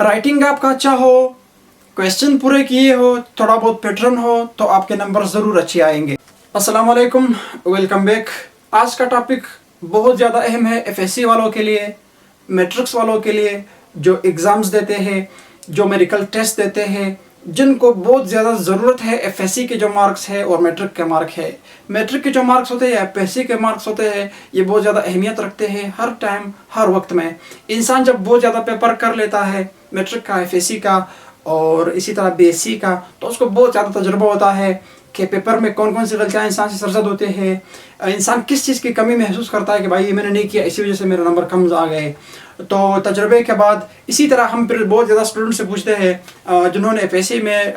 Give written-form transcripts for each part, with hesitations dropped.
Writing आपका अच्छा हो, क्वेश्चन पूरे किए हो, थोड़ा बहुत पैटर्न हो, तो आपके नंबर ज़रूर अच्छे आएंगे। अस्सलाम वालेकुम, वेलकम बैक। आज का टॉपिक बहुत ज़्यादा अहम है एफएससी वालों के लिए, मैट्रिक्स वालों के लिए, जो एग्ज़ाम्स देते हैं, जो मेडिकल टेस्ट देते हैं, जिनको बहुत ज़्यादा ज़रूरत है एफएससी के जो मार्क्स है और मैट्रिक के मार्क है। मैट्रिक के जो मार्क्स होते हैं या एफएससी के मार्क्स होते हैं, ये बहुत ज़्यादा अहमियत रखते हैं हर टाइम हर वक्त में। इंसान जब बहुत ज़्यादा पेपर कर लेता है मैट्रिक का, एफएससी का और इसी तरह बीएससी का, तो उसको बहुत ज़्यादा तजुर्बा होता है कि पेपर में कौन कौन सी गलतियाँ इंसान से सरजद होते हैं, इंसान किस चीज़ की कमी महसूस करता है कि भाई ये मैंने नहीं किया, इसी वजह से मेरे नंबर कम आ गए। तो तजर्बे के बाद इसी तरह हम फिर बहुत ज़्यादा स्टूडेंट से पूछते हैं जिन्होंने एफएससी में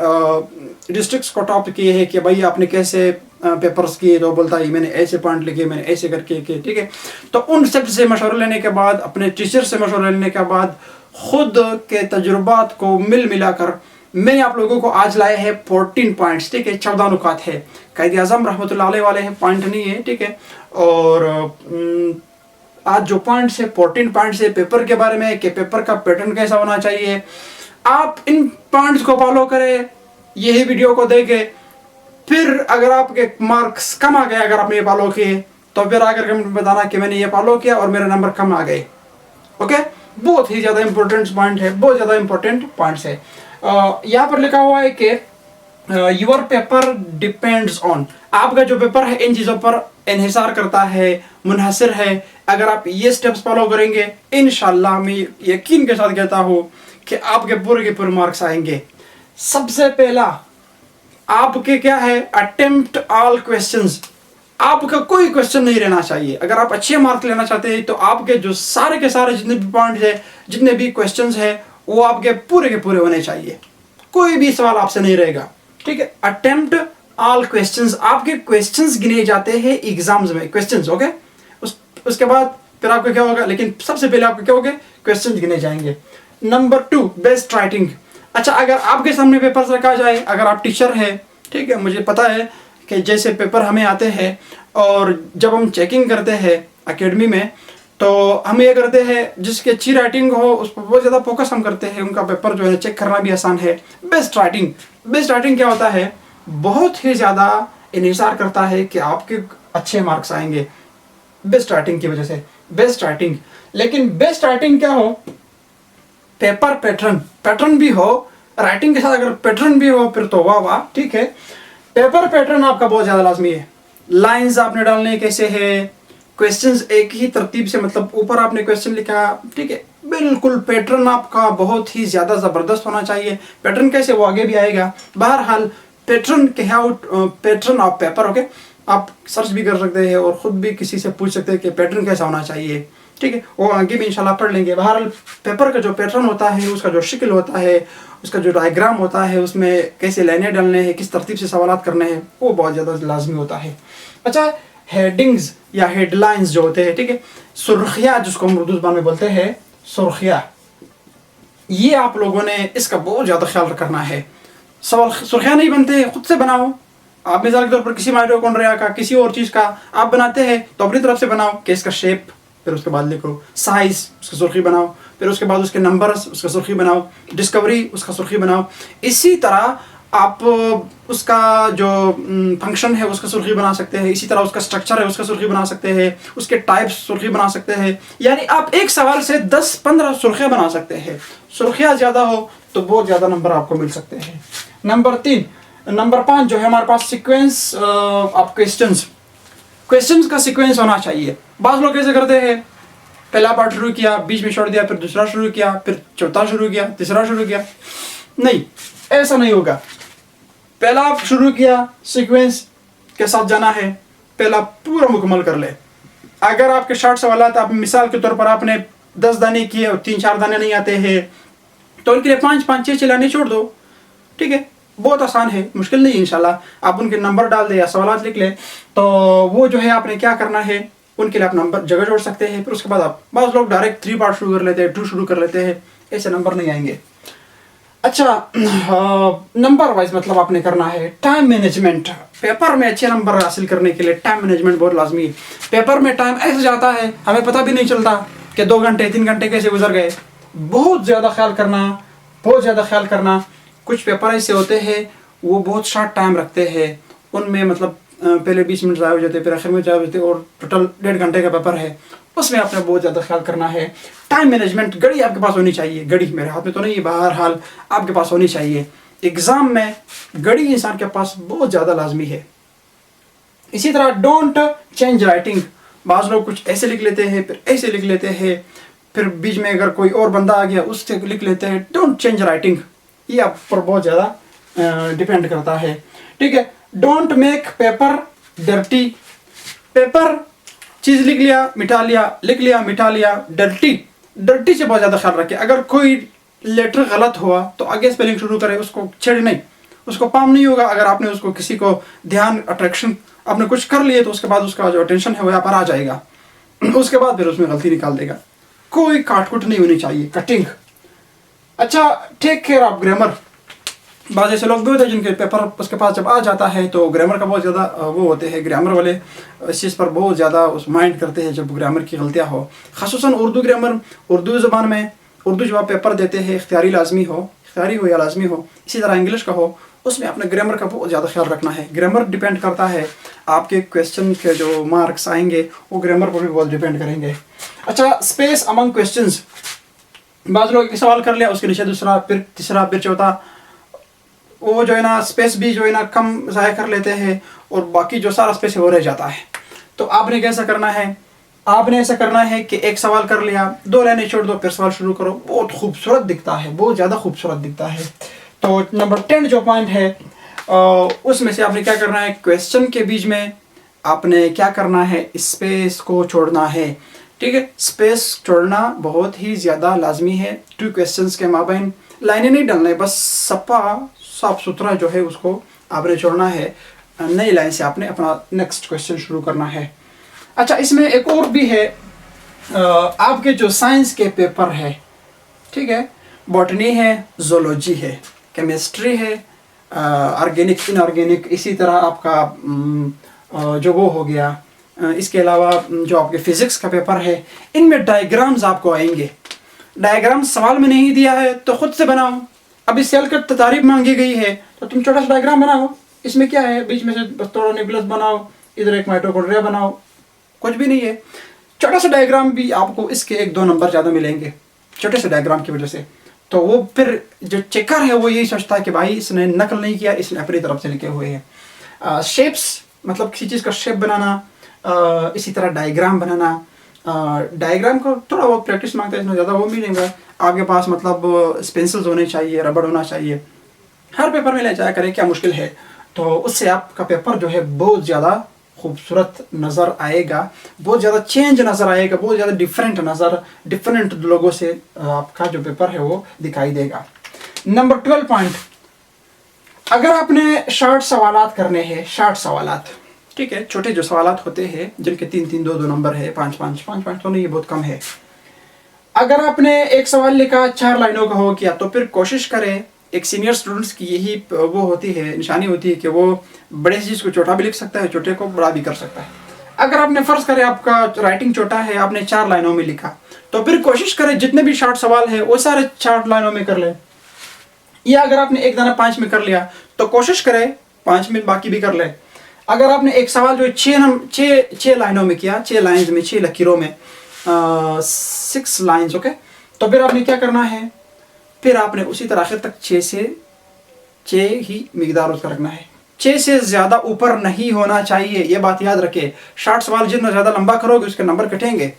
डिस्ट्रिक्ट्स को टॉप किए हैं कि भाई आपने कैसे पेपर्स किए, तो बोलता है मैंने ऐसे पॉइंट लिखे, मैंने ऐसे करके किए, ठीक है। तो उन सब से मशवरा लेने के बाद, अपने टीचर से मशवरा लेने के बाद, खुद के तजुर्बात को मिलाकर मैंने आप लोगों को आज लाए हैं 14 पॉइंट्स, ठीक है। 14 नुकात है, कायद आज़म रहमतुल्लाह अलैह वाले हैं, पॉइंट नहीं है, ठीक है। और आज जो पॉइंट्स है 14 पॉइंट्स है पेपर के बारे में कि पेपर का पैटर्न कैसा होना चाहिए। आप इन पॉइंट्स को फॉलो करें, यही वीडियो को देखें, फिर अगर आपके मार्क्स कम आ गए, अगर आपने ये फॉलो किए, तो फिर आकर कमेंट में बताना कि मैंने ये फॉलो किया और मेरे नंबर कम आ गए। ओके, बहुत ही ज़्यादा इंपॉर्टेंट पॉइंट है, बहुत ज़्यादा इंपॉर्टेंट पॉइंट्स है। यहाँ पर लिखा हुआ है कि योर पेपर डिपेंड्स ऑन, आपका जो पेपर है इन चीज़ों पर इन्हिसार करता है, मुनहसर है। अगर आप ये स्टेप्स फॉलो करेंगे, इंशाल्लाह मैं यकीन के साथ कहता हूँ कि आपके पूरे के पूरे मार्क्स आएंगे। सबसे पहला आपके क्या है, अटेम्प्ट ऑल क्वेश्चंस। आपका कोई क्वेश्चन नहीं रहना चाहिए। अगर आप अच्छे मार्क्स लेना चाहते हैं तो आपके जो सारे के सारे जितने भी पॉइंट्स है, जितने भी क्वेश्चंस है, वो आपके पूरे के पूरे होने चाहिए। कोई भी सवाल आपसे नहीं रहेगा, ठीक है। अटेम्प्ट ऑल क्वेश्चंस, आपके क्वेश्चंस गिने जाते हैं एग्जाम्स में, क्वेश्चंस, ओके। उसके बाद फिर आपका क्या होगा, लेकिन सबसे पहले आपके क्या होगा, क्वेश्चंस गिने जाएंगे। Number 2, best writing. अच्छा, अगर आपके सामने पेपर रखा जाए, अगर आप टीचर है, ठीक है, मुझे पता है कि जैसे पेपर हमें आते हैं और जब हम चेकिंग करते हैं एकेडमी में, तो हम ये करते हैं जिसकी अच्छी राइटिंग हो उस पर बहुत ज़्यादा फोकस हम करते हैं, उनका पेपर जो है चेक करना भी आसान है। बेस्ट राइटिंग, बेस्ट राइटिंग क्या होता है, बहुत ही ज़्यादा इन्हिसार करता है कि आपके अच्छे मार्क्स आएंगे बेस्ट राइटिंग की वजह से। बेस्ट राइटिंग, लेकिन बेस्ट राइटिंग क्या हो, पेपर पैटर्न, पैटर्न भी हो, राइटिंग के साथ अगर पैटर्न भी हो फिर तो वाह वाह, ठीक है। पेपर पैटर्न आपका बहुत ज़्यादा लाजमी है। लाइंस आपने डालने कैसे है, क्वेश्चंस एक ही तरतीब से, मतलब ऊपर आपने क्वेश्चन लिखा, ठीक है, बिल्कुल पैटर्न आपका बहुत ही ज़्यादा ज़बरदस्त होना चाहिए। पैटर्न कैसे, वो आगे भी आएगा। बहरहाल पैटर्न के पैटर्न ऑफ पेपर, ओके। आप सर्च भी कर सकते हैं और ख़ुद भी किसी से पूछ सकते हैं कि पैटर्न कैसा होना चाहिए, ठीक है। वो आगे भी इंशाल्लाह पढ़ लेंगे। बहरहाल पेपर का जो पैटर्न होता है, उसका जो शक्ल होता है, उसका जो डायग्राम होता है, उसमें कैसे लाइनें डालने हैं, किस तरतीब से सवालात करने हैं, वो बहुत ज़्यादा लाजमी होता है। अच्छा, हेडिंग्स या हेडलाइंस जो होते हैं, ठीक है, सुर्खियाँ जिसको हम उर्दू ज़बान में बोलते हैं सुर्खियाँ, ये आप लोगों ने इसका बहुत ज़्यादा ख्याल करना है। सवाल सुर्खियाँ नहीं बनते, खुद से बनाओ। आप मिसाल के तौर पर किसी माइटोकॉन्ड्रिया का, किसी और चीज़ का आप बनाते हैं तो अपनी तरफ से बनाओ कि इसका शेप, फिर उसके बाद लिखो साइज, उसकी सुर्खी बनाओ, फिर उसके बाद उसके नंबर्स, उसका सुर्खी बनाओ, डिस्कवरी, उसका सुर्खी बनाओ। इसी तरह आप उसका जो फंक्शन है उसका सुर्खी बना सकते हैं, इसी तरह उसका स्ट्रक्चर है उसका सुर्खी बना सकते हैं, उसके टाइप्स सुर्खी बना सकते हैं। यानी आप एक सवाल से 10-15 सुर्खियाँ बना सकते हैं। सुर्खियाँ ज़्यादा हो तो बहुत ज़्यादा नंबर आपको मिल सकते हैं। नंबर 5 जो है हमारे पास सीक्वेंस ऑफ क्वेश्चंस का सीक्वेंस होना चाहिए। बाज़ लोग कैसे करते हैं, पहला पार्ट शुरू किया, बीच में छोड़ दिया, फिर दूसरा शुरू किया, फिर चौथा शुरू किया, तीसरा शुरू किया। नहीं, ऐसा नहीं होगा। पहला आप शुरू किया, सीक्वेंस के साथ जाना है, पहला पूरा मुकम्मल कर ले। अगर आपके शॉर्ट सवालात, आप मिसाल के तौर पर आपने 10 दाने किए और 3-4 दाने नहीं आते हैं, तो उनके लिए 5-5, 6 लाइनें छोड़ दो, ठीक है। बहुत आसान है, मुश्किल नहीं है। इंशाल्लाह आप उनके नंबर डाल दे या सवालात लिख ले, तो वो जो है आपने क्या करना है, उनके लिए आप नंबर जगह जोड़ सकते हैं। फिर उसके बाद आप, बाज़ लोग डायरेक्ट 3 पार्ट शुरू कर लेते हैं, 2 शुरू कर लेते हैं, ऐसे नंबर नहीं आएंगे। अच्छा, नंबर वाइज मतलब आपने करना है टाइम मैनेजमेंट। पेपर में अच्छे नंबर हासिल करने के लिए टाइम मैनेजमेंट बहुत लाजमी है। पेपर में टाइम ऐसे जाता है हमें पता भी नहीं चलता कि 2 घंटे 3 घंटे कैसे गुजर गए। बहुत ज़्यादा ख्याल करना, بہت زیادہ خیال کرنا. کچھ پیپر ایسے ہوتے ہیں وہ بہت شارٹ ٹائم رکھتے ہیں, ان میں مطلب پہلے 20 منٹ ضائع ہو جاتے ہیں, پھر آخر میں ضائع ہو جاتے ہیں, اور ٹوٹل 1.5 گھنٹے کا پیپر ہے, اس میں آپ نے بہت زیادہ خیال کرنا ہے. ٹائم مینجمنٹ, گھڑی آپ کے پاس ہونی چاہیے. گھڑی میرے ہاتھ میں تو نہیں ہے, بہرحال آپ کے پاس ہونی چاہیے. ایگزام میں گھڑی انسان کے پاس بہت زیادہ لازمی ہے. اسی طرح ڈونٹ چینج رائٹنگ. بعض لوگ کچھ ایسے لکھ لیتے ہیں, پھر ایسے لکھ لیتے ہیں, پھر بیچ میں اگر کوئی اور بندہ آ گیا اس سے لکھ لیتے ہیں. ڈونٹ چینج رائٹنگ, یہ آپ پر بہت زیادہ ڈپینڈ کرتا ہے. ٹھیک ہے. Don't make paper dirty. Paper چیز لکھ لیا مٹا لیا, لکھ لیا مٹا لیا, ڈرٹی. ڈرٹی سے بہت زیادہ خیال رکھے. اگر کوئی لیٹر غلط ہوا تو آگے اسپیلنگ شروع کرے, اس کو چھیڑ نہیں, اس کو پام نہیں ہوگا. اگر آپ نے اس کو کسی کو دھیان اٹریکشن آپ نے کچھ کر لیے تو اس کے بعد اس کا جو اٹینشن ہے وہ یہاں پر آ جائے گا, اس کے بعد پھر اس میں غلطی نکال دے گا. کوئی کاٹ کٹ نہیں ہونی چاہیے, کٹنگ. اچھا, ٹیک کیئر آف گرامر. بعض ایسے لوگ بھی ہوتے ہیں جن کے پیپر اس کے پاس جب آ جاتا ہے تو گرامر کا بہت زیادہ وہ ہوتے ہیں. گرامر والے اس چیز پر بہت زیادہ اس مائنڈ کرتے ہیں جب گرامر کی غلطیاں ہو, خصوصاً اردو گرامر. اردو زبان میں اردو جو آپ پیپر دیتے ہیں اختیاری لازمی ہو, اختیاری ہو یا لازمی ہو. اسی طرح انگلش کا ہو, اس میں اپنے گرامر کا بہت زیادہ خیال رکھنا ہے. گرامر ڈیپینڈ کرتا ہے آپ کے کویشچن کے جو مارکس آئیں گے وہ گرامر پر بھی بہت ڈیپینڈ کریں گے. اچھا, اسپیس امنگ کویشچنز. بعض لوگ ایک سوال کر لیا, اس کے نیچے دوسرا, پھر تیسرا, پھر چوتھا, وہ جو ہے نا اسپیس بھی جو ہے نا کم ضائع کر لیتے ہیں, اور باقی جو سارا اسپیس ہے وہ رہ جاتا ہے. تو آپ نے کیسا کرنا ہے, آپ نے ایسا کرنا ہے کہ ایک سوال کر لیا, 2 لائنیں چھوڑ دو, پھر سوال شروع کرو. بہت خوبصورت دکھتا ہے, بہت زیادہ خوبصورت دکھتا ہے. تو نمبر 10 جو پوائنٹ ہے اس میں سے آپ نے کیا کرنا ہے, کویشچن کے بیچ میں آپ نے کیا کرنا ہے, اسپیس کو چھوڑنا ہے. ٹھیک ہے. اسپیس چھوڑنا بہت ہی زیادہ لازمی ہے. 2 کویشچنس کے مابین لائنیں نہیں ڈالنا ہے, بس سپا صاف ستھرا جو ہے اس کو آپ نے چھوڑنا ہے. نئی لائن سے آپ نے اپنا نیکسٹ کویشچن شروع کرنا ہے. اچھا, اس میں ایک اور بھی ہے, آپ کے جو سائنس کے پیپر ہے, ٹھیک ہے, باٹنی ہے, زولوجی ہے, کیمسٹری ہے, آرگینک ان آرگینک, اسی طرح آپ کا جو وہ ہو گیا. اس کے علاوہ جو آپ کے فزکس کا پیپر ہے, ان میں ڈائیگرامز آپ کو آئیں گے. ڈائیگرام سوال میں نہیں دیا ہے تو خود سے بناؤ. ابھی سیل کا تعریف مانگی گئی ہے تو تم چھوٹا سا ڈائیگرام بناؤ. اس میں کیا ہے, بیچ میں سے بس تھوڑا نیوکلس بناؤ, ادھر ایک مائٹوکونڈریا بناؤ, کچھ بھی نہیں ہے. چھوٹا سا ڈائیگرام بھی آپ کو اس کے 1-2 نمبر زیادہ ملیں گے چھوٹے سے ڈائیگرام کی وجہ سے. تو وہ پھر جو چیکر ہے وہ یہی سوچتا ہے کہ بھائی اس نے نقل نہیں کیا, اس نے اپنی طرف سے لکھے ہوئے ہیں. شیپس, مطلب کسی چیز کا شیپ بنانا, اسی طرح ڈائیگرام بنانا. ڈائیگرام کو تھوڑا بہت پریکٹس مانگتا ہے, اس میں زیادہ وہ بھی نہیں گا. آپ کے پاس مطلب پینسلز ہونے چاہیے, ربڑ ہونا چاہیے. ہر پیپر میں لے جایا کریں, کیا مشکل ہے. تو اس سے آپ کا پیپر جو ہے بہت زیادہ خوبصورت نظر آئے گا, بہت زیادہ چینج نظر آئے گا, بہت زیادہ ڈفرینٹ لوگوں سے آپ کا جو پیپر ہے وہ دکھائی دے گا. نمبر 12 پوائنٹ, اگر آپ نے شارٹ سوالات کرنے ہیں, شارٹ سوالات, ٹھیک ہے, چھوٹے جو سوالات ہوتے ہیں جن کے 3-3, 2-2 نمبر ہے, 5-5 تو نہیں, یہ بہت کم ہے. اگر آپ نے ایک سوال لکھا 4 لائنوں کا ہو گیا تو پھر کوشش کریں, ایک سینئر اسٹوڈنٹس کی یہی وہ ہوتی ہے, نشانی ہوتی ہے کہ وہ بڑے چیز کو چھوٹا بھی لکھ سکتا ہے, چھوٹے کو بڑا بھی کر سکتا ہے. اگر آپ نے فرض کرے آپ کا رائٹنگ چھوٹا ہے, آپ نے 4 لائنوں میں لکھا, تو پھر کوشش کریں جتنے بھی شارٹ سوال ہے وہ سارے 4 لائنوں میں کر لیں. یا اگر آپ نے ایک دانہ 5 میں کر لیا تو کوشش کریں 5 میں باقی بھی کر لیں. اگر آپ نے ایک سوال جو 6 لائنوں میں کیا, 6 لائنز میں, 6 لکیروں میں, 6 لائنز, اوکے, تو پھر آپ نے کیا کرنا ہے, پھر آپ نے اسی طرح آخر تک 6 ہی مقدار اس کا رکھنا ہے. 6 سے زیادہ اوپر نہیں ہونا چاہیے, یہ بات یاد رکھے. شارٹ سوال جتنا زیادہ لمبا کرو گے اس کے نمبر کٹیں گے,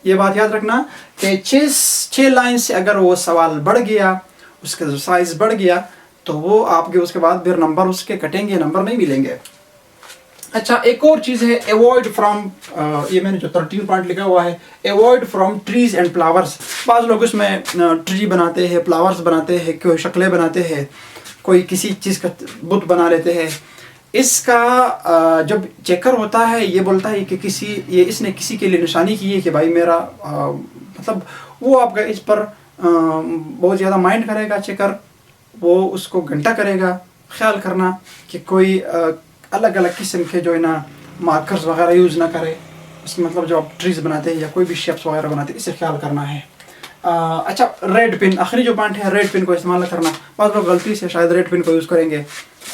یہ بات یاد رکھنا. کہ 6 لائن سے اگر وہ سوال بڑھ گیا, اس کا جو سائز بڑھ گیا, تو وہ آپ کے اس کے بعد پھر نمبر اس کے کٹیں گے, نمبر نہیں ملیں گے. اچھا, ایک اور چیز ہے, ایوائڈ فرام, یہ میں نے جو 13 پوائنٹ لکھا ہوا ہے, avoid from trees and flowers. بعض لوگ اس میں ٹری بناتے ہیں, فلاورس بناتے ہیں, کوئی شکلیں بناتے ہیں, کوئی کسی چیز کا بت بنا لیتے ہیں. اس کا جب چیکر ہوتا ہے یہ بولتا ہے کہ اس نے کسی کے لیے نشانی کی ہے کہ بھائی میرا مطلب, وہ آپ کا اس پر بہت زیادہ مائنڈ کرے گا چیکر, وہ اس کو گھنٹہ کرے گا. خیال کرنا کہ کوئی الگ الگ قسم کے جو ہے نا مارکرز وغیرہ یوز نہ کرے. اس کا مطلب جو آپ ٹریز بناتے ہیں یا کوئی بھی شیپس وغیرہ بناتے ہیں, اس سے خیال کرنا ہے. अच्छा, रेड पिन, आखिरी जो पॉइंट है, रेड पिन को इस्तेमाल न करना। बहुत लोग गलती से शायद रेड पिन को यूज़ करेंगे,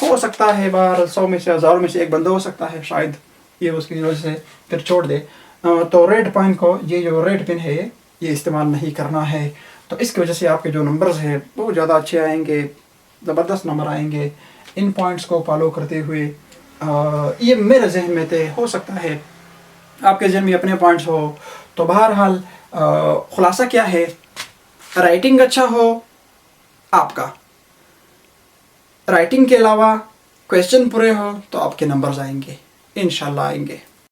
हो सकता है बार 100 में से 1000 में से एक बंदा हो सकता है शायद ये उसकी वजह से फिर छोड़ दे। तो रेड पॉइंट को, ये जो रेड पिन है ये इस्तेमाल नहीं करना है। तो इसकी वजह से आपके जो नंबर्स हैं बहुत ज़्यादा अच्छे आएंगे, ज़बरदस्त नंबर आएंगे। इन पॉइंट्स को फॉलो करते हुए ये मेरे जहन में थे, हो सकता है आपके जहन में अपने पॉइंट्स हो। तो बहरहाल खुलासा क्या है, राइटिंग अच्छा हो आपका, राइटिंग के अलावा क्वेश्चन पूरे हो तो आपके नंबर्स आएंगे, इंशाल्लाह आएंगे।